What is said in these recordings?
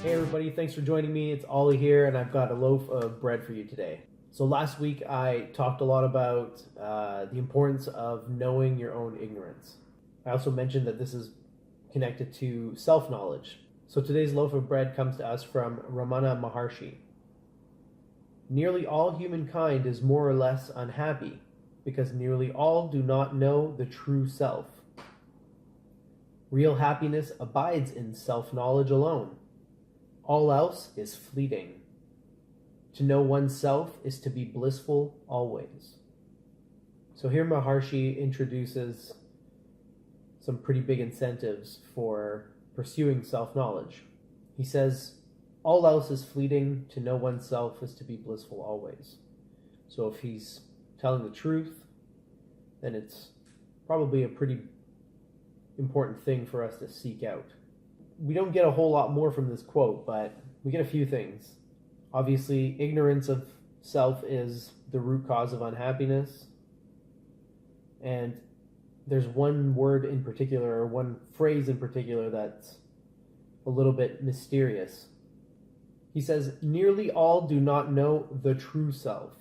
Hey everybody, thanks for joining me. It's Ollie here, and I've got a loaf of bread for you today. So last week I talked a lot about the importance of knowing your own ignorance. I also mentioned that this is connected to self-knowledge. So today's loaf of bread comes to us from Ramana Maharshi. Nearly all humankind is more or less unhappy because nearly all do not know the true self. Real happiness abides in self-knowledge alone. All else is fleeting. To know oneself is to be blissful always. So here Maharshi introduces some pretty big incentives for pursuing self-knowledge. He says, all else is fleeting, to know oneself is to be blissful always. So if he's telling the truth, then it's probably a pretty important thing for us to seek out. We don't get a whole lot more from this quote, but we get a few things. Obviously, ignorance of self is the root cause of unhappiness. And there's one word in particular, or one phrase in particular, that's a little bit mysterious. He says, nearly all do not know the true self.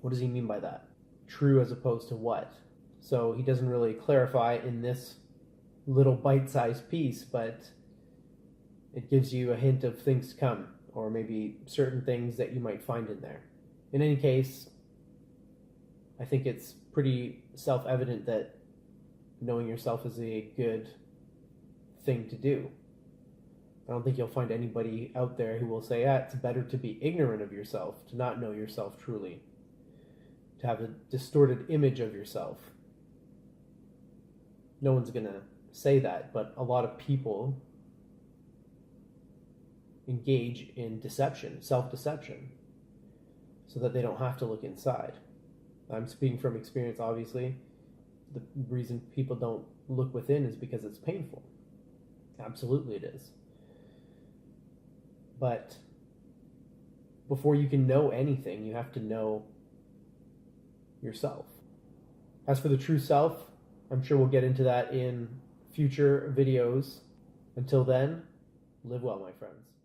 What does he mean by that? True as opposed to what? So he doesn't really clarify in this little bite-sized piece, but it gives you a hint of things to come, or maybe certain things that you might find in there. In any case, I think it's pretty self-evident that knowing yourself is a good thing to do. I don't think you'll find anybody out there who will say, it's better to be ignorant of yourself, to not know yourself truly, to have a distorted image of yourself. No one's going to say that, but a lot of people engage in deception, self-deception, so that they don't have to look inside. I'm speaking from experience, obviously. The reason people don't look within is because it's painful. Absolutely it is. But before you can know anything, you have to know yourself. As for the true self, I'm sure we'll get into that in future videos. Until then, live well, my friends.